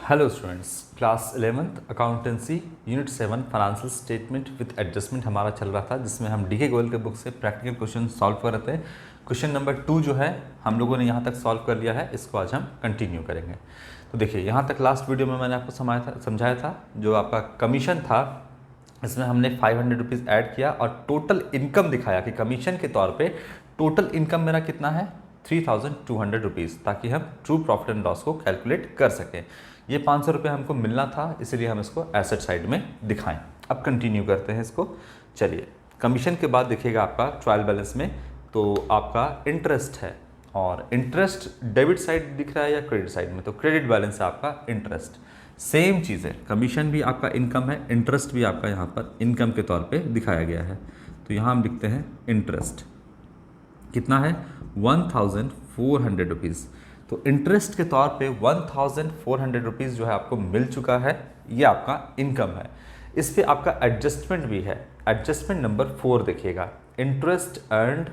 Hello students, class 11th accountancy unit 7 financial statement with adjustment हमारा चल रहा था, जिसमें हम डीके गोयल के बुक से प्रैक्टिकल क्वेश्चन सॉल्व कर रहे थे। क्वेश्चन नंबर 2 जो है हम लोगों ने यहाँ तक सॉल्व कर लिया है, इसको आज हम कंटिन्यू करेंगे। तो देखिए, यहाँ तक लास्ट वीडियो में मैंने आपको समझाया था जो आपका कमीशन था, इसमें हमने 500 रुपीज़ ऐड किया और टोटल इनकम दिखाया कि कमीशन के तौर पे टोटल इनकम मेरा कितना है 3200 रुपीज़, ताकि हम ट्रू प्रॉफिट एंड लॉस को कैलकुलेट कर सकें। ये 500 रुपये हमको मिलना था, इसीलिए हम इसको एसेट साइड में दिखाएं। अब कंटिन्यू करते हैं इसको। चलिए, कमीशन के बाद देखिएगा आपका ट्रायल बैलेंस में तो आपका इंटरेस्ट है, और इंटरेस्ट डेबिट साइड दिख रहा है या क्रेडिट साइड में, तो क्रेडिट बैलेंस है आपका इंटरेस्ट। सेम चीज़ है, कमीशन भी आपका इनकम है, इंटरेस्ट भी आपका यहाँ पर इनकम के तौर पे दिखाया गया है। तो यहाँ हम लिखते हैं इंटरेस्ट कितना है 1400 रुपीज़। तो इंटरेस्ट के तौर पे 1400 रुपीज़ जो है आपको मिल चुका है, ये आपका इनकम है। इस पे आपका एडजस्टमेंट भी है, एडजस्टमेंट नंबर 4 देखिएगा, interest earned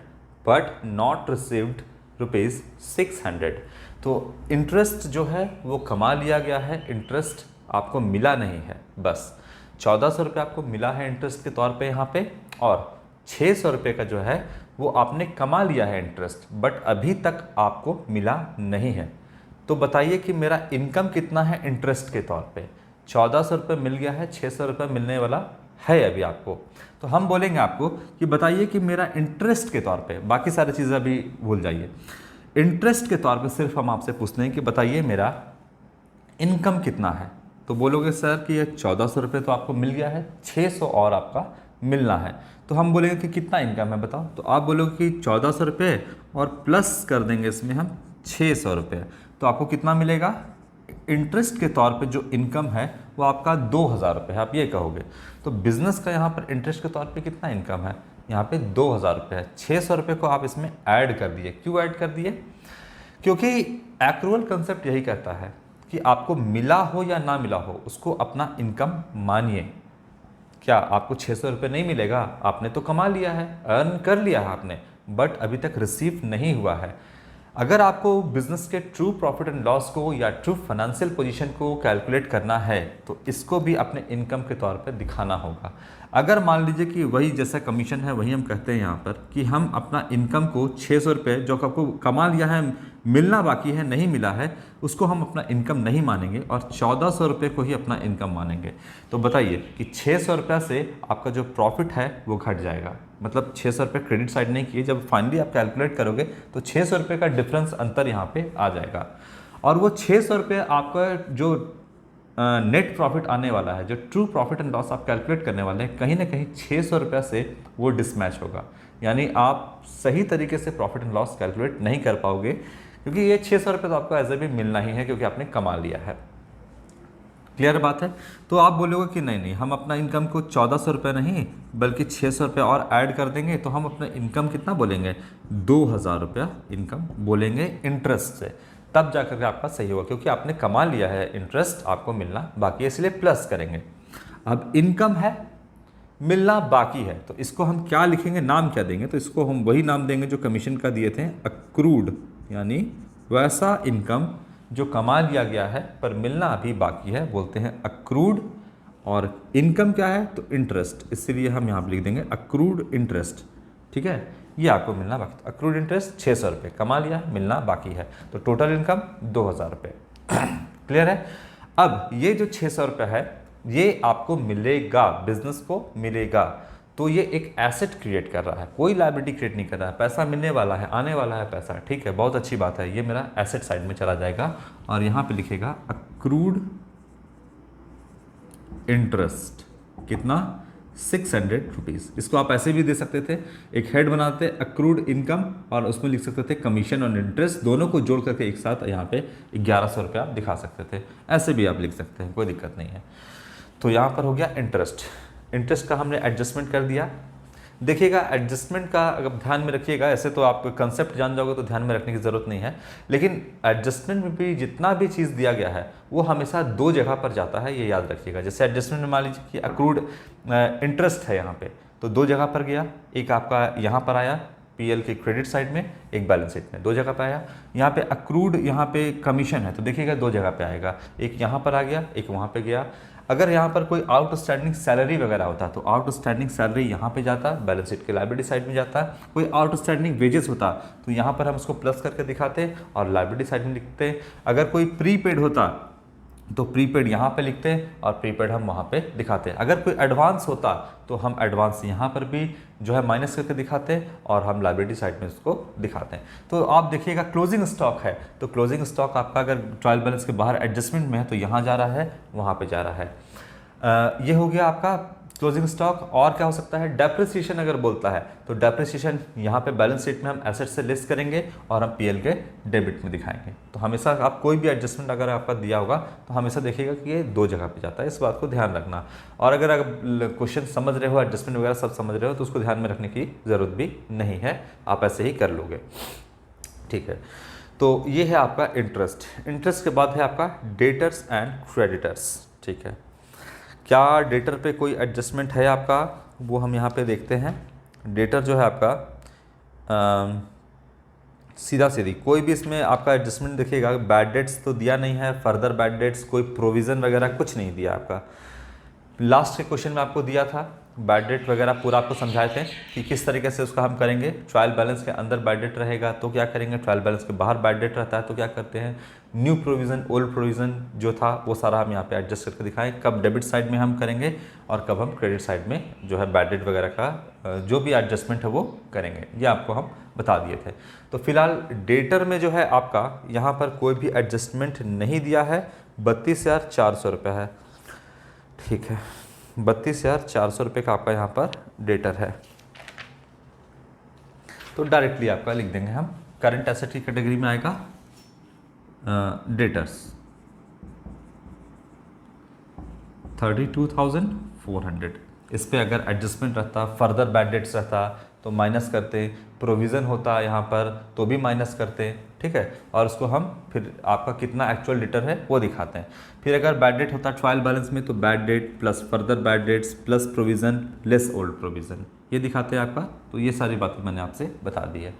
but not received rupees 600। तो इंटरेस्ट जो है वो कमा लिया गया है, इंटरेस्ट आपको मिला नहीं है। बस 1400 रुपये आपको मिला है इंटरेस्ट के तौर पे यहाँ पे, और 600 रुपये का जो है वो आपने कमा लिया है इंटरेस्ट, बट अभी तक आपको मिला नहीं है। तो बताइए कि मेरा इनकम कितना है इंटरेस्ट के तौर पे। 1400 रुपये मिल गया है, 600 रुपये मिलने वाला है अभी आपको। तो हम बोलेंगे आपको कि बताइए कि मेरा इंटरेस्ट के तौर पे, बाकी सारी चीज़ें अभी भूल जाइए, इंटरेस्ट के तौर पे सिर्फ हम आपसे पूछते हैं कि बताइए मेरा इनकम कितना है। तो बोलोगे सर कि ये 1400 रुपये तो आपको मिल गया है, 600 और आपका मिलना है। तो हम बोलेंगे कि कितना इनकम है बताओ, तो आप बोलोगे कि 1400 रुपये और प्लस कर देंगे इसमें हम 600 रुपये, तो आपको कितना मिलेगा। इंटरेस्ट के तौर पे जो इनकम है वो आपका 2000 रुपये है, आप ये कहोगे। तो बिजनेस का यहाँ पर इंटरेस्ट के तौर पे कितना इनकम है, यहाँ पे 2000 रुपये है। 600 रुपये को आप इसमें ऐड कर दिए। क्यों ऐड कर दिए? क्योंकि एक्रूअल कंसेप्ट यही कहता है कि आपको मिला हो या ना मिला हो, उसको अपना इनकम मानिए। क्या आपको 600 रुपये नहीं मिलेगा? आपने तो कमा लिया है, अर्न कर लिया है आपने, बट अभी तक रिसीव नहीं हुआ है। अगर आपको बिजनेस के ट्रू प्रॉफिट एंड लॉस को या ट्रू फाइनेंशियल पोजीशन को कैलकुलेट करना है, तो इसको भी अपने इनकम के तौर पर दिखाना होगा। अगर मान लीजिए कि वही जैसा कमीशन है वही हम कहते हैं यहाँ पर कि हम अपना इनकम को 600 रुपये जो आपको कमा लिया है, मिलना बाकी है, नहीं मिला है, उसको हम अपना इनकम नहीं मानेंगे और 1400 रुपये को ही अपना इनकम मानेंगे। तो बताइए कि 600 रुपये से आपका जो प्रॉफिट है वो घट जाएगा, मतलब 600 रुपये क्रेडिट साइड नहीं किए, जब फाइनली आप कैलकुलेट करोगे तो 600 रुपये का डिफरेंस अंतर यहाँ पे आ जाएगा। और वो 600 रुपये आपका जो नेट प्रॉफिट आने वाला है, जो ट्रू प्रॉफिट एंड लॉस आप कैलकुलेट करने वाले हैं, कहीं ना कहीं 600 रुपये से वो डिसमैच होगा, यानी आप सही तरीके से प्रॉफिट एंड लॉस कैलकुलेट नहीं कर पाओगे, क्योंकि ये 600 रुपये तो आपको एज ए भी मिलना ही है, क्योंकि आपने कमा लिया है। क्लियर बात है? तो आप बोलोगे कि नहीं, हम अपना इनकम को 1400 रुपये नहीं बल्कि 600 रुपये और ऐड कर देंगे, तो हम अपना इनकम कितना बोलेंगे, 2000 रुपया इनकम बोलेंगे इंटरेस्ट से, तब जाकर के आपका सही होगा, क्योंकि आपने कमा लिया है, इंटरेस्ट आपको मिलना बाकी है, इसलिए प्लस करेंगे। अब इनकम है, मिलना बाकी है, तो इसको हम क्या लिखेंगे, नाम क्या देंगे, तो इसको हम वही नाम देंगे जो कमीशन का दिए थे, अक्रूड, यानी वैसा इनकम जो कमा लिया गया है पर मिलना अभी बाकी है, बोलते हैं अक्रूड। और इनकम क्या है, तो इंटरेस्ट, इसीलिए हम यहाँ पर लिख देंगे अक्रूड इंटरेस्ट। ठीक है, ये आपको मिलना बाकी, अक्रूड इंटरेस्ट 600 रुपये कमा लिया, मिलना बाकी है, तो टोटल इनकम 2000 रुपये। क्लियर है? अब ये जो 600 रुपये है ये आपको मिलेगा, बिजनेस को मिलेगा, तो ये एक एसेट क्रिएट कर रहा है, कोई लायबिलिटी क्रिएट नहीं कर रहा है, पैसा मिलने वाला है, आने वाला है पैसा। ठीक है, बहुत अच्छी बात है, ये मेरा एसेट साइड में चला जाएगा और यहाँ पे लिखेगा अक्रूड इंटरेस्ट कितना 600 रुपीज़। इसको आप ऐसे भी दे सकते थे, एक हेड बनाते अक्रूड इनकम और उसमें लिख सकते थे कमीशन और इंटरेस्ट, दोनों को जोड़ करके एक साथ यहाँ पे 1100 रुपये आप दिखा सकते थे, ऐसे भी आप लिख सकते हैं, कोई दिक्कत नहीं है। तो यहाँ पर हो गया इंटरेस्ट, इंटरेस्ट का हमने एडजस्टमेंट कर दिया। देखिएगा एडजस्टमेंट का अगर ध्यान में रखिएगा, ऐसे तो आप कंसेप्ट जान जाओगे तो ध्यान में रखने की ज़रूरत नहीं है, लेकिन एडजस्टमेंट में भी जितना भी चीज़ दिया गया है वो हमेशा 2 जगह पर जाता है, ये याद रखिएगा। जैसे एडजस्टमेंट में मान लीजिए कि अक्रूड इंटरेस्ट है यहाँ पे, तो 2 जगह पर गया, एक आपका यहाँ पर आया पीएल के क्रेडिट साइड में, एक बैलेंस शीट में, दो जगह पे आया। यहाँ पे अक्रूड, यहाँ पे कमीशन है तो देखिएगा दो जगह पे आएगा, एक यहाँ पर आ गया, एक वहाँ पे गया। अगर यहाँ पर कोई आउटस्टैंडिंग सैलरी वगैरह होता तो आउटस्टैंडिंग सैलरी यहाँ पे जाता, बैलेंस शीट के लायबिलिटी साइड में जाता। कोई आउटस्टैंडिंग वेजेस होता तो यहाँ पर हम उसको प्लस करके दिखाते और लायबिलिटी साइड में लिखते। अगर कोई प्रीपेड होता तो प्रीपेड यहाँ पे लिखते और प्रीपेड हम वहाँ पे दिखाते। अगर कोई एडवांस होता तो हम एडवांस यहाँ पर भी जो है माइनस करके दिखाते और हम लायबिलिटी साइड में उसको दिखाते हैं। तो आप देखिएगा क्लोजिंग स्टॉक है तो क्लोजिंग स्टॉक आपका अगर ट्रायल बैलेंस के बाहर एडजस्टमेंट में है तो यहाँ जा रहा है, वहाँ पे जा रहा है। ये हो गया आपका क्लोजिंग स्टॉक। और क्या हो सकता है, डेप्रिसिएशन अगर बोलता है तो डेप्रिसिएशन यहाँ पे बैलेंस शीट में हम एसेट से लेस करेंगे और हम पीएल के डेबिट में दिखाएंगे। तो हमेशा आप कोई भी एडजस्टमेंट अगर आपका दिया होगा तो हमेशा देखिएगा कि ये दो जगह पे जाता है, इस बात को ध्यान रखना। और अगर क्वेश्चन समझ रहे हो, एडजस्टमेंट वगैरह सब समझ रहे हो तो उसको ध्यान में रखने की ज़रूरत भी नहीं है, आप ऐसे ही कर लोगे, ठीक है। तो ये है आपका इंटरेस्ट। इंटरेस्ट के बाद है आपका डेटर्स एंड क्रेडिटर्स, ठीक है। क्या डेटर पे कोई एडजस्टमेंट है आपका, वो हम यहाँ पे देखते हैं। डेटर जो है आपका सीधा सीधी कोई भी इसमें आपका एडजस्टमेंट देखिएगा, बैड डेट्स तो दिया नहीं है, फर्दर बैड डेट्स कोई प्रोविज़न वगैरह कुछ नहीं दिया आपका। लास्ट के क्वेश्चन में आपको दिया था बैड डेट वगैरह पूरा आपको समझाए थे कि किस तरीके से उसका हम करेंगे। ट्रायल बैलेंस के अंदर बैड डेट रहेगा तो क्या करेंगे, ट्रायल बैलेंस के बाहर बैड डेट रहता है तो क्या करते हैं, न्यू प्रोविज़न ओल्ड प्रोविज़न जो था वो सारा हम यहाँ पे एडजस्ट करके दिखाएं, कब डेबिट साइड में हम करेंगे और कब हम क्रेडिट साइड में जो है बैड डेट वगैरह का जो भी एडजस्टमेंट है वो करेंगे, ये आपको हम बता दिए थे। तो फिलहाल डेटर में जो है आपका यहाँ पर कोई भी एडजस्टमेंट नहीं दिया है, 32,400 रुपये है, ठीक है। 32,400 रुपये का आपका यहाँ पर डेटर है। तो डायरेक्टली आपका लिख देंगे हम, करंट एसेट की कैटेगरी में आएगा डेटर्स 32,400। इस पे अगर एडजस्टमेंट रहता, फर्दर बैड डेट्स रहता तो माइनस करते, प्रोविज़न होता यहाँ पर तो भी माइनस करते, ठीक है। और उसको हम फिर आपका कितना एक्चुअल डेटर है वो दिखाते हैं। फिर अगर बैड डेट होता ट्रायल बैलेंस में तो bad debt plus further bad debts plus provision less old provision, ये दिखाते हैं आपका। तो ये सारी बातें मैंने आपसे बता दी है।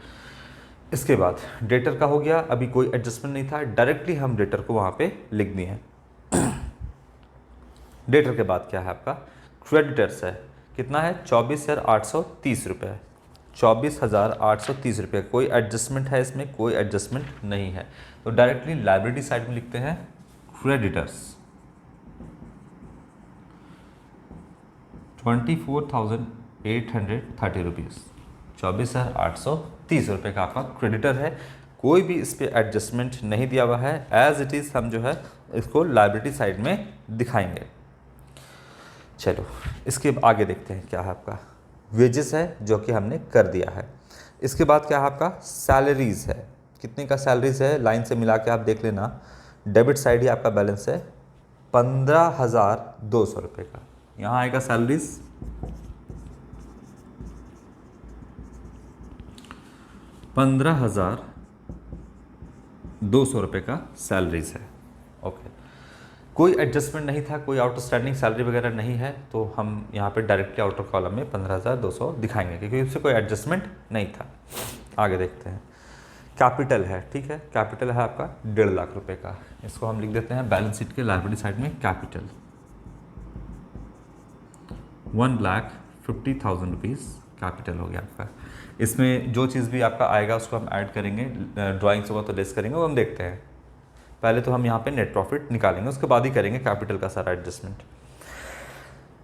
इसके बाद डेटर का हो गया, अभी कोई एडजस्टमेंट नहीं था, डायरेक्टली हम डेटर को वहाँ पे लिख दिए हैं। डेटर के बाद क्या है आपका क्रेडिटर्स है, कितना है 24,830 रुपये, 24,830 रुपये। कोई एडजस्टमेंट है इसमें, कोई एडजस्टमेंट नहीं है, तो डायरेक्टली लायबिलिटी साइड में लिखते हैं क्रेडिटर्स 24,830 रुपीज़, 24,830 रुपये का आपका क्रेडिटर है। कोई भी इस पर एडजस्टमेंट नहीं दिया हुआ है, एज इट इज़ हम जो है इसको लायबिलिटी साइड में दिखाएंगे। चलो इसके आगे देखते हैं क्या है आपका वेजेस है जो कि हमने कर दिया है। इसके बाद क्या है आपका सैलरीज़ है, कितने का सैलरीज़ है लाइन से मिला के आप देख लेना। डेबिट साइड ही आपका बैलेंस है 15,200 रुपये का, यहाँ आएगा सैलरीज 15,200 रुपये का सैलरीज है, ओके। कोई एडजस्टमेंट नहीं था, कोई आउटस्टैंडिंग सैलरी वगैरह नहीं है, तो हम यहाँ पे डायरेक्टली आउटर कॉलम में 15,200 दिखाएंगे क्योंकि उससे कोई एडजस्टमेंट नहीं था। आगे देखते हैं कैपिटल है, ठीक है। कैपिटल है आपका 1.5 लाख रुपए का, इसको हम लिख देते हैं बैलेंस शीट के लायबिलिटी साइड में कैपिटल 1,50,000 रुपीज़ कैपिटल हो गया आपका। इसमें जो चीज़ भी आपका आएगा उसको हम ऐड करेंगे, ड्राइंग्स होगा तो लेस करेंगे, वो हम देखते हैं। पहले तो हम यहाँ पे नेट प्रॉफिट निकालेंगे, उसके बाद ही करेंगे कैपिटल का सारा एडजस्टमेंट।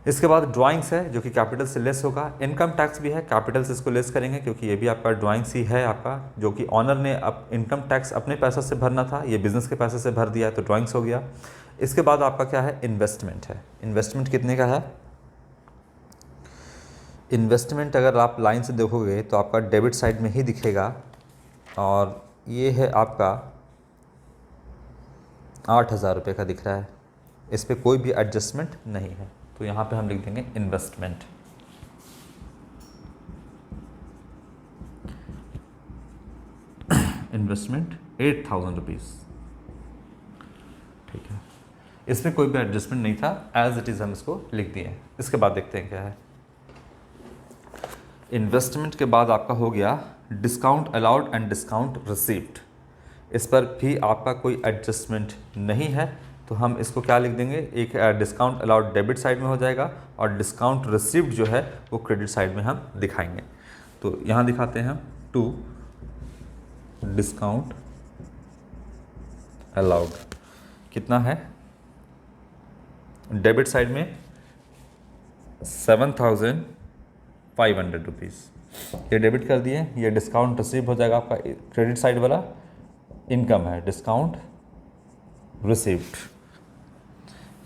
इसके बाद ड्राइंग्स है जो कि कैपिटल से लेस होगा। इनकम टैक्स भी है, कैपिटल से इसको लेस करेंगे क्योंकि ये भी आपका ड्राइंग्स ही है आपका, जो कि ऑनर ने अब इनकम टैक्स अपने पैसा से भरना था, ये बिजनेस के पैसे से भर दिया है तो ड्राइंग्स हो गया। इसके बाद आपका क्या है इन्वेस्टमेंट है। इन्वेस्टमेंट कितने का है, इन्वेस्टमेंट अगर आप लाइन से देखोगे तो आपका डेबिट साइड में ही दिखेगा और ये है आपका 8,000 रुपये का दिख रहा है, इस पर कोई भी एडजस्टमेंट नहीं है, तो यहाँ पे हम लिख देंगे इन्वेस्टमेंट। इन्वेस्टमेंट 8,000 रुपीज़, ठीक है। इसमें कोई भी एडजस्टमेंट नहीं था, एज इट इज़ हम इसको लिख दिए। इसके बाद देखते हैं क्या है। इन्वेस्टमेंट के बाद आपका हो गया discount allowed and discount received, इस पर भी आपका कोई एडजस्टमेंट नहीं है, तो हम इसको क्या लिख देंगे, एक डिस्काउंट अलाउड डेबिट साइड में हो जाएगा और डिस्काउंट रिसीव्ड जो है वो क्रेडिट साइड में हम दिखाएंगे। तो यहाँ दिखाते हैं हम टू डिस्काउंट अलाउड कितना है, डेबिट साइड में 7,500 रुपीज़, ये डेबिट कर दिए, ये डिस्काउंट रिसीव हो जाएगा आपका, क्रेडिट साइड वाला इनकम है, डिस्काउंट रिसीव्ड,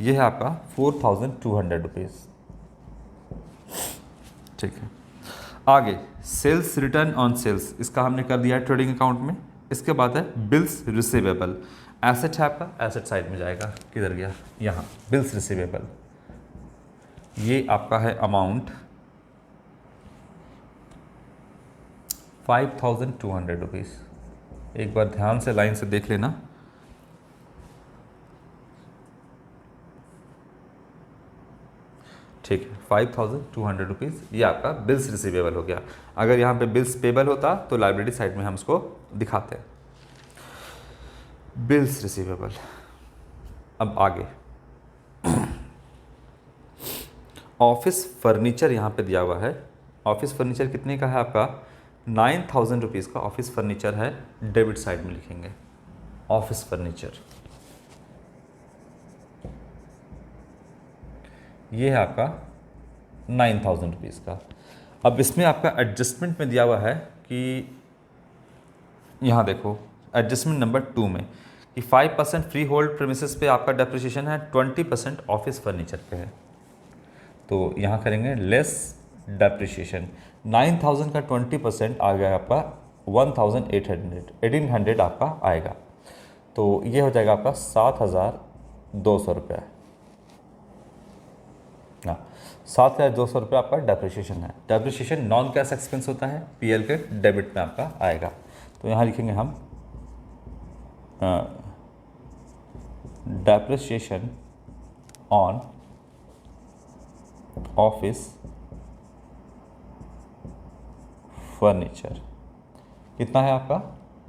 ये है आपका 4,200 रुपीज़। ठीक है, आगे सेल्स रिटर्न ऑन सेल्स, इसका हमने कर दिया है ट्रेडिंग अकाउंट में। इसके बाद है बिल्स रिसीवेबल, एसेट है आपका, एसेट साइड में जाएगा, किधर गया, यहाँ बिल्स रिसीवेबल, ये आपका है अमाउंट 5,200 रुपीज़। एक बार ध्यान से लाइन से देख लेना, ठीक है, 5,200 रुपीज़ ये आपका बिल्स रिसीवेबल हो गया। अगर यहाँ पे बिल्स पेबल होता तो लाइब्रेरी साइड में हम उसको दिखाते हैं, बिल्स रिसीवेबल। अब आगे ऑफिस फर्नीचर यहाँ पे दिया हुआ है, ऑफिस फर्नीचर कितने का है आपका, 9,000 रुपीज़ का ऑफिस फर्नीचर है, डेबिट साइड में लिखेंगे ऑफिस फर्नीचर, ये है आपका 9,000 रुपीज़ का। अब इसमें आपका एडजस्टमेंट में दिया हुआ है कि यहाँ देखो एडजस्टमेंट नंबर 2 में कि 5% फ्री होल्ड प्रीमिसेस पे आपका डेप्रिसिएशन है, 20% ऑफिस फर्नीचर पे है, तो यहाँ करेंगे लेस डेप्रिसिएशन, 9,000 का 20% आ गया आपका 1,800 आपका आएगा, तो ये हो जाएगा आपका 7,200 रुपये, ना 7,200 रुपये आपका डेप्रिसिएशन है। डेप्रिसिएशन नॉन कैश एक्सपेंस होता है, पीएल के डेबिट में आपका आएगा, तो यहाँ लिखेंगे हम डेप्रिसिएशन ऑन ऑफिस फर्नीचर कितना है आपका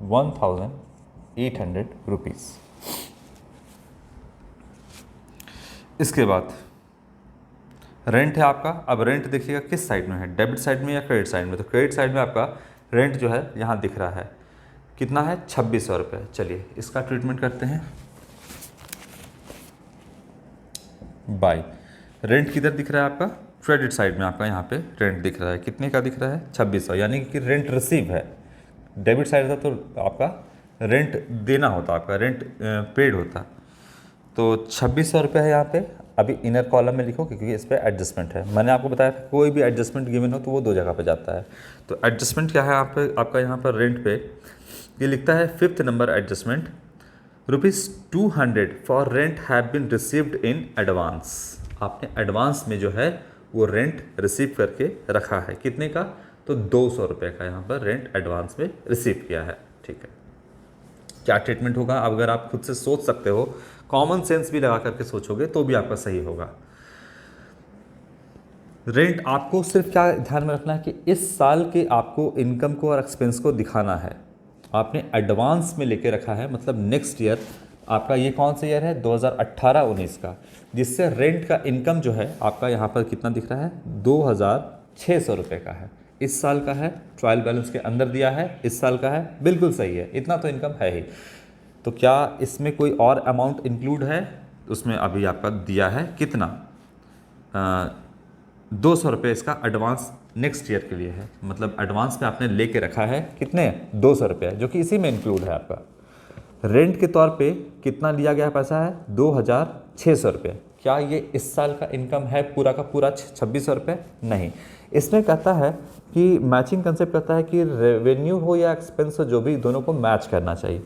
1,800 रुपीज़। इसके बाद रेंट है आपका, अब रेंट देखिएगा किस साइड में है, डेबिट साइड में या क्रेडिट साइड में, तो क्रेडिट साइड में आपका रेंट जो है यहाँ दिख रहा है, कितना है 2,600 रुपये। चलिए इसका ट्रीटमेंट करते हैं बाय, रेंट किधर दिख रहा है आपका, क्रेडिट साइड में आपका यहाँ पे रेंट दिख रहा है, कितने का दिख रहा है 2,600, यानी कि रेंट रिसीव है, डेबिट साइड था तो आपका रेंट देना होता, आपका रेंट पेड होता, तो 2,600 रुपये है यहाँ पे। अभी इनर कॉलम में लिखो क्योंकि इस पर एडजस्टमेंट है, मैंने आपको बताया था कोई भी एडजस्टमेंट गिवन हो तो वो 2 जगह पे जाता है, तो एडजस्टमेंट क्या है आपका यहाँ पर रेंट पे ये लिखता है 5th number adjustment, ₹200 for rent have been received in advance, आपने एडवांस में जो है वो रेंट रिसीव करके रखा है, कितने का, तो 200 रुपये का यहाँ पर रेंट एडवांस में रिसीव किया है। ठीक है, क्या ट्रीटमेंट होगा, अगर आप खुद से सोच सकते हो, कॉमन सेंस भी लगा करके सोचोगे तो भी आपका सही होगा। रेंट आपको सिर्फ क्या ध्यान में रखना है कि इस साल के आपको इनकम को और एक्सपेंस को दिखाना है, आपने एडवांस में लेके रखा है, मतलब नेक्स्ट ईयर आपका ये कौन सा ईयर है 2018-19 का, जिससे रेंट का इनकम जो है आपका यहाँ पर कितना दिख रहा है 2,600 रुपये का है, इस साल का है, ट्रायल बैलेंस के अंदर दिया है, इस साल का है, बिल्कुल सही है, इतना तो इनकम है ही। तो क्या इसमें कोई और अमाउंट इंक्लूड है, उसमें अभी आपका दिया है कितना 200 रुपये, इसका एडवांस नेक्स्ट ईयर के लिए है, मतलब एडवांस में आपने लेके रखा है कितने 200 रुपये, जो कि इसी में इंक्लूड है आपका। रेंट के तौर पे कितना लिया गया पैसा है 2,600 रुपये, क्या ये इस साल का इनकम है पूरा का पूरा 2,600 रुपये, नहीं, इसमें कहता है कि मैचिंग कंसेप्ट कहता है कि रेवेन्यू हो या एक्सपेंस हो, जो भी दोनों को मैच करना चाहिए।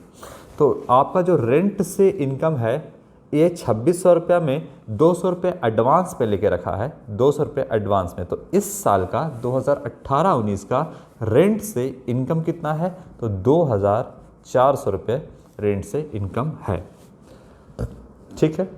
तो आपका जो रेंट से इनकम है ये 2,600 रुपये में 200 रुपये एडवांस पे लेके रखा है, 200 रुपये एडवांस में, तो इस साल का 2018-19 का रेंट से इनकम कितना है, तो 2,400 रुपये रेंट से इनकम है। ठीक है,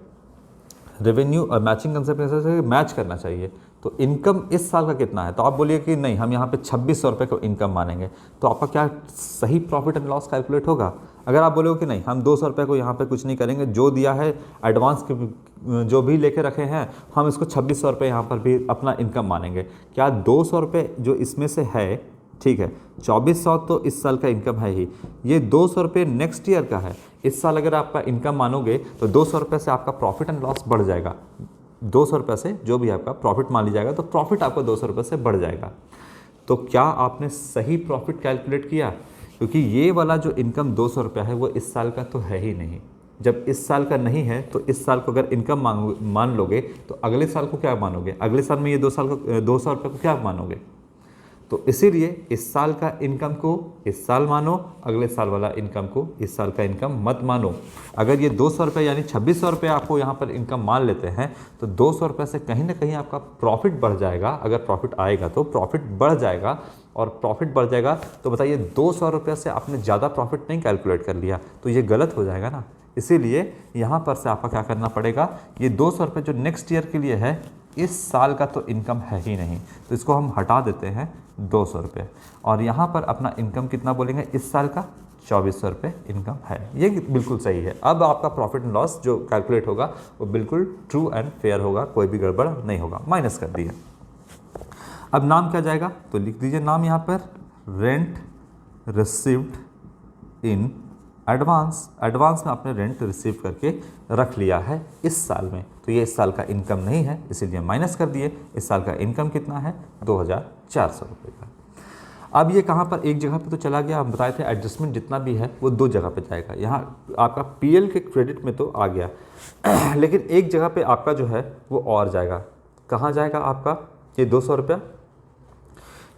रेवेन्यू और मैचिंग कंसेप्ट से मैच करना चाहिए। तो इनकम इस साल का कितना है, तो आप बोलिए कि नहीं हम यहाँ पे 2600 रुपये को इनकम मानेंगे, तो आपका क्या सही प्रॉफिट एंड लॉस कैलकुलेट होगा? अगर आप बोलोगे कि नहीं हम 200 रुपये को यहाँ पे कुछ नहीं करेंगे, जो दिया है एडवांस के जो भी लेके रखे हैं हम इसको 2600 रुपये यहाँ पर भी अपना इनकम मानेंगे, क्या 200 रुपये जो इसमें से है, ठीक है 2400 तो इस साल का इनकम है ही, ये 200 रुपये नेक्स्ट ईयर का है। इस साल अगर आपका इनकम मानोगे तो 200 रुपये से आपका प्रॉफिट एंड लॉस बढ़ जाएगा, 200 रुपये से जो भी आपका प्रॉफिट मान लीजिएगा तो प्रॉफिट आपका 200 रुपये से बढ़ जाएगा। तो क्या आपने सही प्रॉफिट कैलकुलेट किया? क्योंकि ये वाला जो इनकम 200 रुपया है वो इस साल का तो है ही नहीं। जब इस साल का नहीं है तो इस साल को अगर इनकम मान लोगे तो अगले साल को क्या मानोगे? अगले साल में ये 200 रुपये को क्या मानोगे? तो इसीलिए इस साल का इनकम को इस साल मानो, अगले साल वाला इनकम को इस साल का इनकम मत मानो। अगर ये 200 रुपये यानी 2600 रुपये आपको यहाँ पर इनकम मान लेते हैं तो 200 रुपये से कहीं ना कहीं आपका प्रॉफिट बढ़ जाएगा। अगर प्रॉफिट आएगा तो प्रॉफिट बढ़ जाएगा, और प्रॉफिट बढ़ जाएगा तो बताइए 200 रुपये से आपने ज़्यादा प्रॉफिट नहीं कैलकुलेट कर लिया, तो ये गलत हो जाएगा ना। इसीलिए यहाँ पर से आपका क्या करना पड़ेगा, ये 200 रुपये जो नेक्स्ट ईयर के लिए है, इस साल का तो इनकम है ही नहीं, तो इसको हम हटा देते हैं 200 रुपये, और यहाँ पर अपना इनकम कितना बोलेंगे इस साल का 2400 रुपये इनकम है। ये बिल्कुल सही है। अब आपका प्रॉफिट एंड लॉस जो कैलकुलेट होगा वो बिल्कुल ट्रू एंड फेयर होगा, कोई भी गड़बड़ नहीं होगा। माइनस कर दिया। अब नाम क्या जाएगा, तो लिख दीजिए नाम यहाँ पर rent received in advance. Advance में आपने रेंट रिसीव करके रख लिया है इस साल में, तो ये इस साल का इनकम नहीं है, इसीलिए माइनस कर दिए। इस साल का इनकम कितना है 2400 रुपये का। अब ये कहाँ पर, एक जगह पे तो चला गया, हम बताए थे एडजस्टमेंट जितना भी है वो 2 जगह पे जाएगा। यहाँ आपका पीएल के क्रेडिट में तो आ गया लेकिन एक जगह पे आपका जो है वो और जाएगा। कहाँ जाएगा आपका ये 200 रुपया?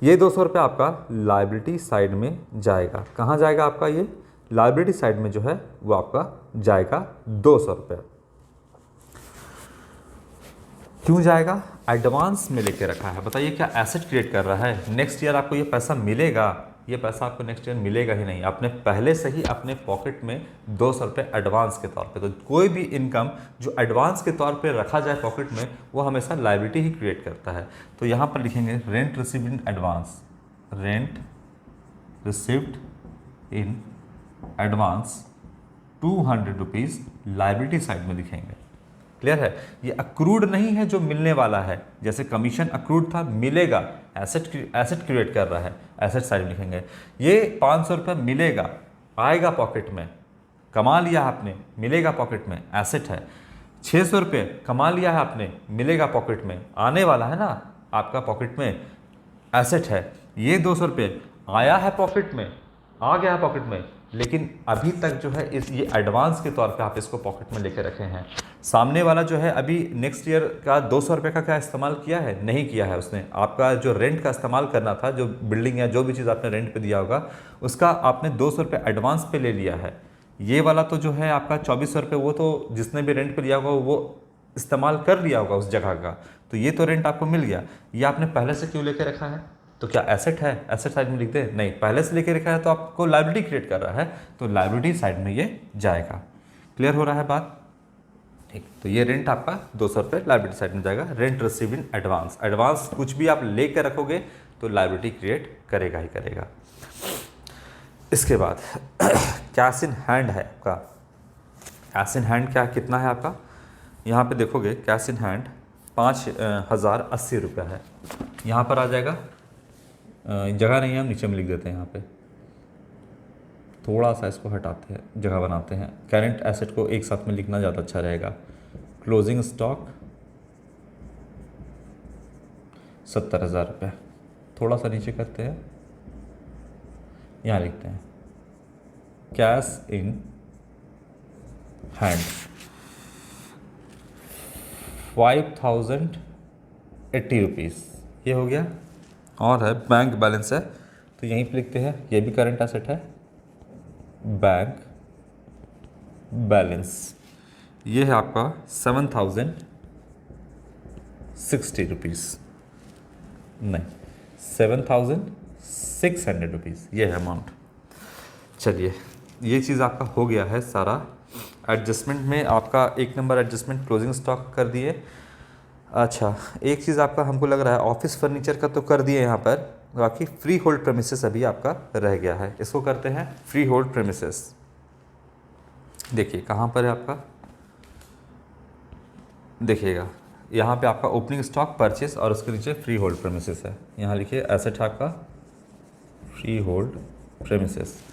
ये 200 रुपया आपका लाइबिलिटी साइड में जाएगा। कहाँ जाएगा आपका ये लाइबिलिटी साइड में जो है वो आपका जाएगा 200 रुपये। क्यों जाएगा? एडवांस में लेके रखा है। बताइए क्या एसेट क्रिएट कर रहा है? नेक्स्ट ईयर आपको ये पैसा मिलेगा? ये पैसा आपको नेक्स्ट ईयर मिलेगा ही नहीं। आपने पहले से ही अपने पॉकेट में 200 रुपये एडवांस के तौर पे, तो कोई भी इनकम जो एडवांस के तौर पे रखा जाए पॉकेट में वो हमेशा लायबिलिटी ही क्रिएट करता है। तो यहाँ पर लिखेंगे rent received in advance, rent received in advance 200 rupees liability side में लिखेंगे। क्लियर है? ये अक्रूड नहीं है जो मिलने वाला है, जैसे कमीशन अक्रूड था मिलेगा, एसेट क्रिएट कर रहा है, एसेट साइड में लिखेंगे। ये 500 रुपये मिलेगा, आएगा पॉकेट में, कमा लिया आपने, मिलेगा पॉकेट में, एसेट है। 600 रुपये कमा लिया है आपने, मिलेगा पॉकेट में, आने वाला है ना आपका पॉकेट में, एसेट है। ये 200 रुपये आया है पॉकेट में, आ गया है पॉकेट में, लेकिन अभी तक जो है ये एडवांस के तौर पे आप इसको पॉकेट में लेके रखे हैं। सामने वाला जो है अभी नेक्स्ट ईयर का 200 रुपये का क्या इस्तेमाल किया है? नहीं किया है उसने। आपका जो रेंट का इस्तेमाल करना था, जो बिल्डिंग या जो भी चीज़ आपने रेंट पे दिया होगा उसका आपने 200 रुपये एडवांस पे ले लिया है। ये वाला तो जो है आपका 2400 रुपये, वो तो जिसने भी रेंट पे लिया होगा वो इस्तेमाल कर लिया होगा उस जगह का, तो ये तो रेंट आपको मिल गया। ये आपने पहले से क्यों लेके रखा है? तो क्या एसेट है? एसेट साइड में लिख दे? नहीं, पहले से लेके रखा है तो आपको लायबिलिटी क्रिएट कर रहा है, तो लायबिलिटी साइड में ये जाएगा। क्लियर हो रहा है बात? ठीक, तो ये रेंट आपका 200 रुपये लायबिलिटी साइड में जाएगा। Rent receive in advance, advance कुछ भी आप लेकर रखोगे तो लायबिलिटी क्रिएट करेगा ही करेगा। इसके बाद कैश इन हैंड है आपका। कैश इन हैंड क्या कितना है आपका? यहाँ पे देखोगे कैश इन हैंड 5080 रुपया है। यहाँ पर आ जाएगा, जगह नहीं है, हम नीचे में लिख देते हैं। यहाँ पे थोड़ा सा इसको हटाते हैं, जगह बनाते हैं। करेंट एसेट को एक साथ में लिखना ज़्यादा अच्छा रहेगा। क्लोजिंग स्टॉक 70,000 रुपये, थोड़ा सा नीचे करते हैं, यहाँ लिखते हैं कैश इन हैंड 5080 रुपीज़, ये हो गया। और है बैंक बैलेंस है, तो यहीं पे लिखते हैं, ये भी करंट एसेट है। बैंक बैलेंस ये है आपका 7060 रुपीज़, नहीं 7600 रुपीज़, ये है अमाउंट। चलिए ये चीज़ आपका हो गया है सारा एडजस्टमेंट में आपका 1 नंबर एडजस्टमेंट क्लोजिंग स्टॉक कर दिए। अच्छा, एक चीज़ आपका हमको लग रहा है ऑफिस फर्नीचर का तो कर दिए यहाँ पर, बाकी फ्री होल्ड प्रेमिसेस अभी आपका रह गया है। इसको करते हैं फ्री होल्ड प्रेमिसेस। देखिए कहाँ पर है आपका, देखिएगा यहाँ पे आपका ओपनिंग स्टॉक परचेस और उसके नीचे फ्री होल्ड प्रेमिसेस है। यहाँ लिखिए एसेट आपका फ्री होल्ड प्रेमिसेस।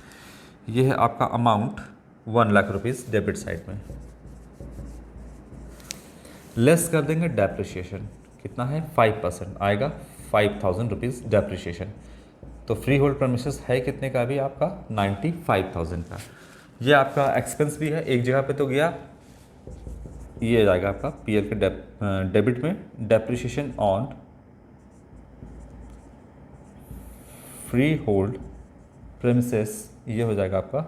ये है आपका amount 1 lakh rupees debit side में। लेस कर देंगे डेप्रिशिएशन, कितना है 5% आएगा, 5000 रुपीज़ डेप्रिशिएशन। तो फ्री होल्ड प्रेमिसेस है कितने का अभी आपका 95,000 का। ये आपका एक्सपेंस भी है, एक जगह पे तो गया, ये जाएगा आपका पीएल के डेबिट में। Depreciation on free hold premises ये हो जाएगा आपका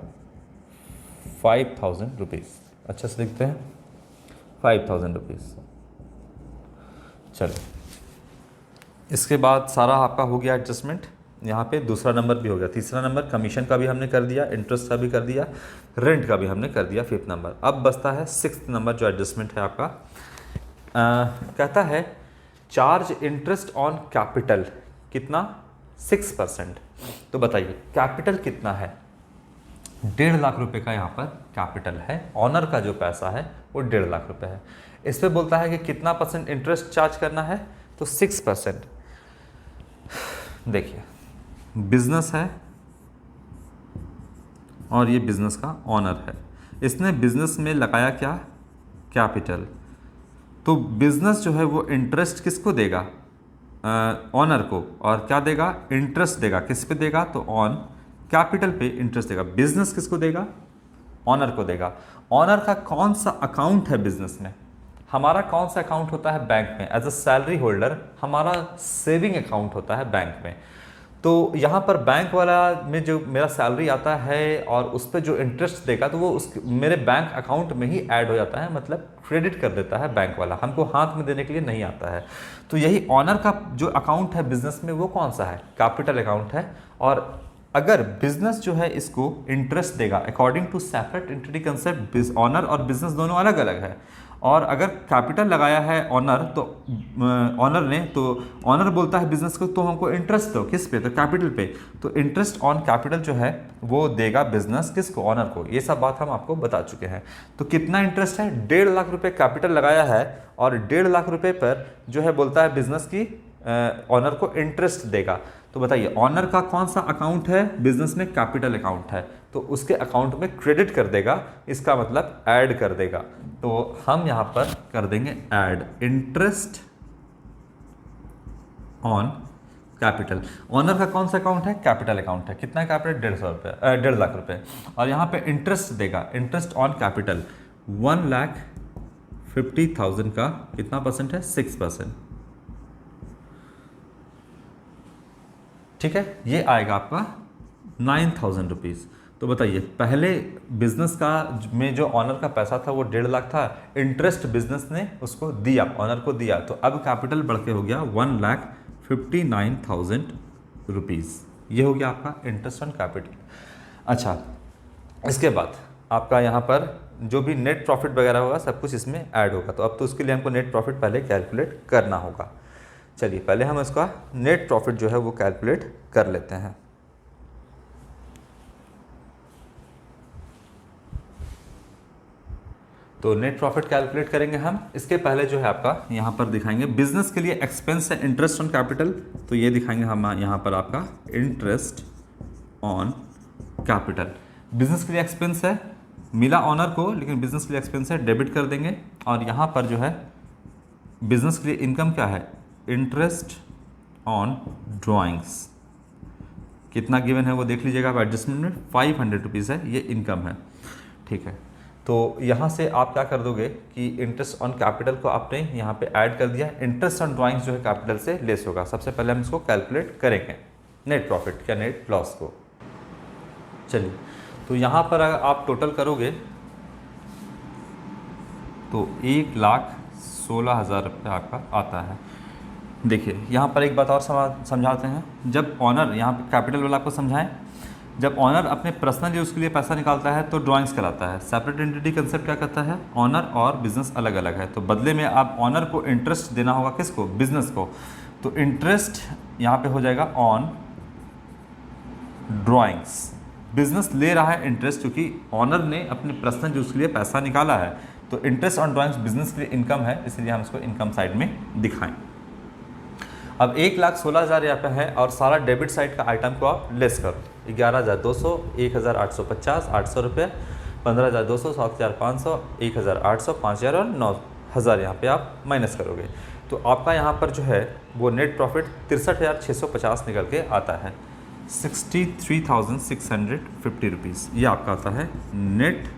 5000 रुपीज़। अच्छा से लिखते हैं 5000 रुपीज़। चलो, इसके बाद सारा आपका हो गया एडजस्टमेंट। यहाँ पे दूसरा नंबर भी हो गया। तीसरा नंबर कमीशन का भी हमने कर दिया, इंटरेस्ट का भी कर दिया, रेंट का भी हमने कर दिया 5th नंबर। अब बचता है 6th नंबर जो एडजस्टमेंट है आपका। कहता है चार्ज इंटरेस्ट ऑन कैपिटल कितना 6%। तो बताइए कैपिटल कितना है, 1.5 लाख रुपए का यहाँ पर कैपिटल है। ऑनर का जो पैसा है वो 1.5 लाख रुपए है। इस पे बोलता है कि कितना % इंटरेस्ट चार्ज करना है, तो 6%। देखिए बिजनेस है और ये बिजनेस का ऑनर है, इसने बिजनेस में लगाया क्या, कैपिटल। तो बिजनेस जो है वो इंटरेस्ट किसको देगा, ऑनर को, और क्या देगा, इंटरेस्ट देगा। किस पे देगा, तो ऑन कैपिटल पे इंटरेस्ट देगा। बिजनेस किसको देगा, ऑनर को देगा। ऑनर का कौन सा अकाउंट है बिजनेस में, हमारा कौन सा अकाउंट होता है बैंक में। एज अ सैलरी होल्डर हमारा सेविंग अकाउंट होता है बैंक में। तो यहाँ पर बैंक वाला में जो मेरा सैलरी आता है और उस पर जो इंटरेस्ट देगा तो वो उस मेरे बैंक अकाउंट में ही ऐड हो जाता है, मतलब क्रेडिट कर देता है बैंक वाला, हमको हाथ में देने के लिए नहीं आता है। तो यही ऑनर का जो अकाउंट है बिजनेस में वो कौन सा है, कैपिटल अकाउंट है। और अगर बिजनेस जो है इसको इंटरेस्ट देगा according to separate entity concept, owner और बिजनेस दोनों अलग अलग है। और अगर कैपिटल लगाया है ऑनर, तो ऑनर ने, तो ऑनर बोलता है बिजनेस को तो हमको इंटरेस्ट दो, किस पे, तो कैपिटल पे। तो इंटरेस्ट ऑन कैपिटल जो है वो देगा बिजनेस किसको, ऑनर को। ये सब बात हम आपको बता चुके हैं। तो कितना इंटरेस्ट है, 1.5 लाख रुपए कैपिटल लगाया है और 1.5 लाख रुपए पर जो है बोलता है बिजनेस की ऑनर को इंटरेस्ट देगा। तो बताइए ऑनर का कौन सा अकाउंट है बिजनेस में, कैपिटल अकाउंट है, तो उसके अकाउंट में क्रेडिट कर देगा, इसका मतलब ऐड कर देगा। तो हम यहां पर कर देंगे add interest on capital. Owner का कौन सा अकाउंट है, कैपिटल अकाउंट है। कितना कैपिटल, 1.5 लाख रुपए। और यहां पे इंटरेस्ट देगा, इंटरेस्ट ऑन कैपिटल 1,50,000 का कितना परसेंट है, 6%। ठीक है, ये आएगा आपका 9,000 रुपीज़। तो बताइए पहले बिजनेस का में जो ऑनर का पैसा था वो 1.5 लाख था, इंटरेस्ट बिजनेस ने उसको दिया, ऑनर को दिया, तो अब कैपिटल बढ़ के हो गया 1,59,000 रुपीज़। ये हो गया आपका इंटरेस्ट ऑन कैपिटल। अच्छा, इसके बाद आपका यहाँ पर जो भी नेट प्रॉफिट वगैरह होगा सब कुछ इसमें ऐड होगा। तो अब तो उसके लिए हमको नेट प्रॉफिट पहले कैलकुलेट करना होगा। चलिए पहले हम इसका नेट प्रॉफिट जो है वो कैलकुलेट कर लेते हैं। तो नेट प्रॉफिट कैलकुलेट करेंगे हम। इसके पहले जो है आपका यहाँ पर दिखाएंगे बिजनेस के लिए एक्सपेंस है इंटरेस्ट ऑन कैपिटल, तो ये दिखाएंगे हम यहाँ पर आपका इंटरेस्ट ऑन कैपिटल। बिजनेस के लिए एक्सपेंस है, मिला ऑनर को लेकिन बिजनेस के लिए एक्सपेंस है, डेबिट कर देंगे। और यहाँ पर जो है बिजनेस के लिए इनकम क्या है, इंटरेस्ट ऑन ड्राइंग्स। कितना गिवन है वो देख लीजिएगा आप एडजस्टमेंट में, 500 रुपीज़ है, ये इनकम है। ठीक है, तो यहाँ से आप क्या कर दोगे कि इंटरेस्ट ऑन कैपिटल को आपने यहाँ पे ऐड कर दिया, इंटरेस्ट ऑन ड्राइंग्स जो है कैपिटल से लेस होगा। सबसे पहले हम इसको कैलकुलेट करेंगे नेट प्रॉफिट या नेट लॉस को। चलिए, तो यहाँ पर अगर आप टोटल करोगे तो 1,16,000 रुपये आपका आता है। देखिए यहाँ पर एक बात और समझाते हैं। जब ऑनर यहाँ पे कैपिटल वाला आपको समझाएं जब ऑनर अपने पर्सनल यूज़ के लिए पैसा निकालता है तो ड्राइंग्स कहलाता है। सेपरेट एंटिटी कंसेप्ट क्या कहता है, ऑनर और बिजनेस अलग अलग है, तो बदले में आप ऑनर को इंटरेस्ट देना होगा, किसको, बिजनेस को। तो इंटरेस्ट यहाँ पे हो जाएगा ऑन ड्राइंग्स। बिजनेस ले रहा है इंटरेस्ट क्योंकि ऑनर ने अपने पर्सनल यूज़ के लिए पैसा निकाला है, तो इंटरेस्ट ऑन ड्राइंग्स बिजनेस के लिए इनकम है, इसलिए हम इसको इनकम साइड में दिखाएं। अब 1,16,000 यहाँ पे है और सारा डेबिट साइड का आइटम को आप लेस करो। 11,200, 1,850, 800 रुपये, 15,200, 7,500, 1,800, 5,000 और 9,000 यहाँ पे आप माइनस करोगे, तो आपका यहाँ पर जो है वो नेट प्रॉफिट 63,650 निकल के आता है। 63,650 रुपीज़ ये आपका आता है नेट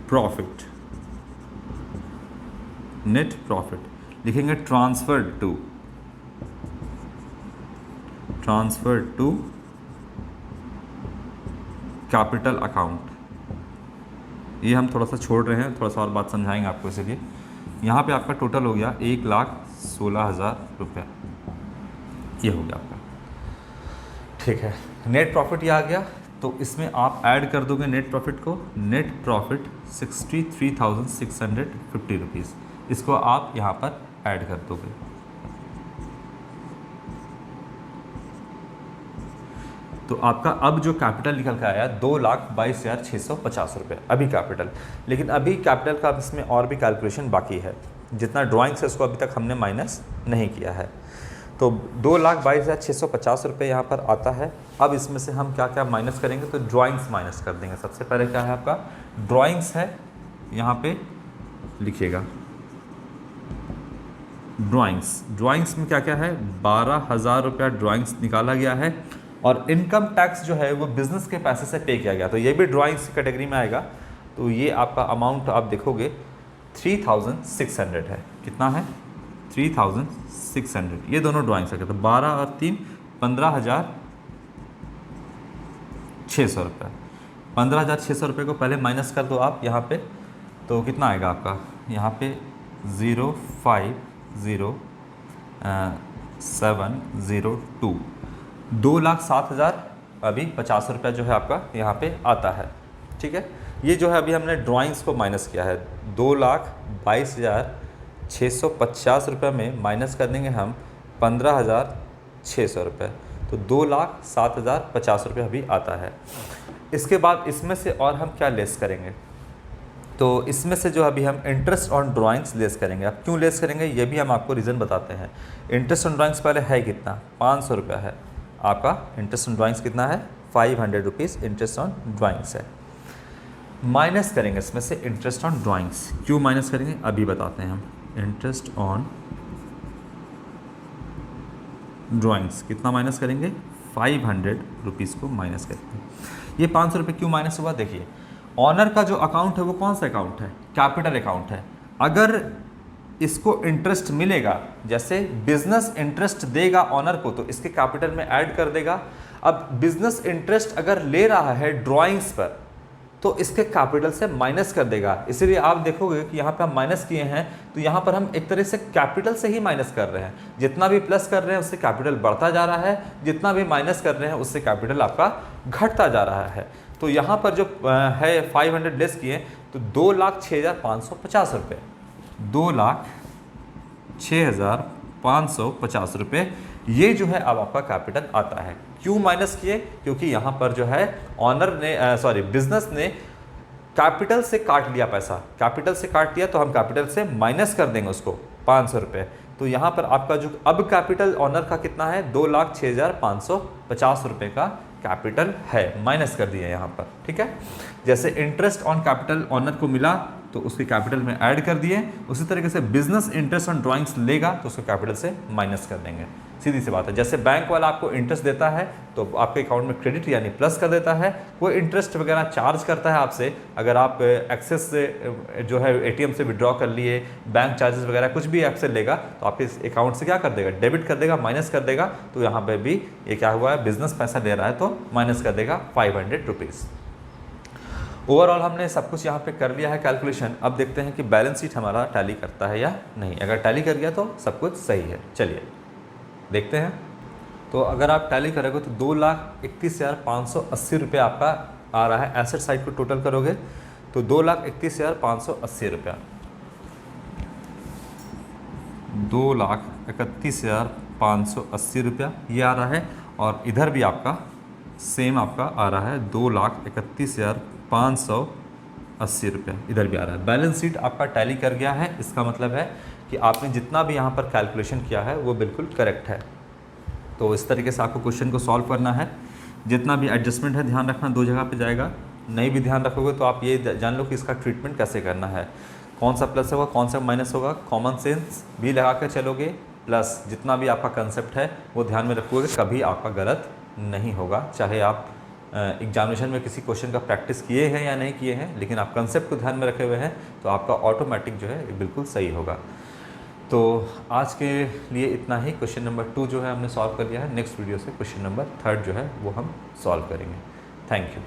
प्रॉफिट। नेट प्रॉफिट लिखेंगे ट्रांसफर टू कैपिटल अकाउंट। ये हम थोड़ा सा छोड़ रहे हैं, थोड़ा सा और बात समझाएंगे आपको, इसलिए यहाँ पे आपका टोटल हो गया 1,16,000 रुपये, ये हो गया आपका, ठीक है। नेट प्रॉफिट ये आ गया, तो इसमें आप ऐड कर दोगे नेट प्रॉफिट को, नेट प्रॉफिट 63,650 रुपीज़, इसको आप यहाँ पर ऐड कर दोगे। तो आपका अब जो कैपिटल निकल के आया 2,22,650 रुपये, अभी कैपिटल। लेकिन अभी कैपिटल का इसमें और भी कैलकुलेशन बाकी है, जितना ड्राइंग्स है उसको अभी तक हमने माइनस नहीं किया है। तो 2,22,650 रुपये यहाँ पर आता है। अब इसमें से हम क्या क्या माइनस करेंगे, तो ड्राइंग्स माइनस कर देंगे। सबसे पहले क्या है आपका ड्राइंग्स है, यहाँ पे लिखिएगा ड्राइंग्स में क्या क्या है, 12,000 रुपया ड्राइंग्स निकाला गया है, और इनकम टैक्स जो है वो बिजनेस के पैसे से पे किया गया, तो ये भी ड्राइंग्स की कैटेगरी में आएगा। तो ये आपका अमाउंट आप देखोगे 3,600 है। कितना है, 3,600। ये दोनों ड्राइंग्स है, तो 12 और 3 15,600 रुपये। 15,600 रुपये को पहले माइनस कर दो आप यहाँ पे, तो कितना आएगा आपका यहाँ पे 0,50702, 2,07,000 अभी 50 रुपया जो है आपका यहाँ पे आता है, ठीक है। ये जो है अभी हमने ड्राइंग्स को माइनस किया है, 2,22,650 रुपये में माइनस कर देंगे हम 15,600 रुपये, तो 2,07,050 रुपये अभी आता है। इसके बाद इसमें से और हम क्या लेस करेंगे, तो इसमें से जो अभी हम इंटरेस्ट ऑन ड्राइंग्स लेस करेंगे। अब क्यों लेस करेंगे ये भी हम आपको रीज़न बताते हैं। इंटरेस्ट ऑन ड्राइंग्स पहले है कितना, 500 रुपया है आपका। इंटरेस्ट ऑन ड्राइंग्स कितना है, 500 रुपीज़ इंटरेस्ट ऑन ड्राइंग्स है। माइनस करेंगे इसमें से इंटरेस्ट ऑन ड्राइंग्स, क्यों माइनस करेंगे अभी बताते हैं हम। इंटरेस्ट ऑन ड्राइंग्स कितना माइनस करेंगे, 500 रुपीज़ को माइनस करेंगे। ये 500 रुपये क्यों माइनस हुआ, देखिए ऑनर का जो अकाउंट है वो कौन सा अकाउंट है, कैपिटल अकाउंट है। अगर इसको इंटरेस्ट मिलेगा, जैसे बिजनेस इंटरेस्ट देगा ऑनर को, तो इसके कैपिटल में ऐड कर देगा। अब बिजनेस इंटरेस्ट अगर ले रहा है ड्राइंग्स पर, तो इसके कैपिटल से माइनस कर देगा। इसीलिए आप देखोगे कि यहाँ पे हम माइनस किए हैं, तो यहाँ पर हम एक तरह से कैपिटल से ही माइनस कर रहे हैं। जितना भी प्लस कर रहे हैं उससे कैपिटल बढ़ता जा रहा है, जितना भी माइनस कर रहे हैं उससे कैपिटल आपका घटता जा रहा है। तो यहाँ पर जो है 500 लेस किए, तो 2,06,550 रुपये, 2,06,550 रुपये ये जो है अब आपका कैपिटल आता है। क्यों माइनस किए, क्योंकि यहाँ पर जो है ऑनर ने बिजनेस ने कैपिटल से काट लिया पैसा, कैपिटल से काट दिया, तो हम कैपिटल से माइनस कर देंगे उसको 500 रुपये। तो यहाँ पर आपका जो अब कैपिटल ऑनर का कितना है, 2,06,550 रुपये का कैपिटल है, माइनस कर दिया यहाँ पर, ठीक है। जैसे इंटरेस्ट ऑन कैपिटल ऑनर को मिला तो उसके कैपिटल में ऐड कर दिए, उसी तरीके से बिजनेस इंटरेस्ट ऑन ड्राइंग्स लेगा तो उसको कैपिटल से माइनस कर देंगे। सीधी सी बात है। जैसे बैंक वाला आपको इंटरेस्ट देता है तो आपके अकाउंट में क्रेडिट यानी प्लस कर देता है। कोई इंटरेस्ट वगैरह चार्ज करता है आपसे, अगर आप एक्सेस से जो है एटीएम से विड्रॉ कर लिए, बैंक चार्जेस वगैरह कुछ भी ऐप से लेगा तो आपके अकाउंट से क्या कर देगा, डेबिट कर देगा, माइनस कर देगा। तो यहाँ पे भी ये क्या हुआ है, बिजनेस पैसा दे रहा है तो माइनस कर देगा 500 रुपीज़। ओवरऑल हमने सब कुछ यहाँ पे कर लिया है कैलकुलेशन। अब देखते हैं कि बैलेंस शीट हमारा टैली करता है या नहीं। अगर टैली कर गया तो सब कुछ सही है। चलिए देखते हैं। तो अगर आप टैली करोगे तो 2,31,580 रुपये आपका आ रहा है। एसेट साइड को टोटल करोगे तो 2,31,580 रुपया, 2,31,580 रुपया ये आ रहा है। और इधर भी आपका सेम आपका आ रहा है 2,31,580 रुपया, इधर भी आ रहा है। बैलेंस शीट आपका टैली कर गया है, इसका मतलब है कि आपने जितना भी यहाँ पर कैलकुलेशन किया है वो बिल्कुल करेक्ट है। तो इस तरीके से आपको क्वेश्चन को सॉल्व करना है। जितना भी एडजस्टमेंट है ध्यान रखना, दो जगह पे जाएगा। नहीं भी ध्यान रखोगे तो आप ये जान लो कि इसका ट्रीटमेंट कैसे करना है, कौन सा प्लस होगा कौन सा माइनस होगा, कॉमन सेंस भी लगा कर चलोगे, प्लस जितना भी आपका कंसेप्ट है वो ध्यान में रखोगे, कभी आपका गलत नहीं होगा। चाहे आप एग्जामिनेशन में किसी क्वेश्चन का प्रैक्टिस किए हैं या नहीं किए हैं, लेकिन आप कंसेप्ट को ध्यान में रखे हुए हैं तो आपका ऑटोमेटिक जो है बिल्कुल सही होगा। तो आज के लिए इतना ही। क्वेश्चन नंबर 2 जो है हमने सॉल्व कर लिया है। नेक्स्ट वीडियो से क्वेश्चन नंबर 3 जो है वो हम सॉल्व करेंगे। Thank you.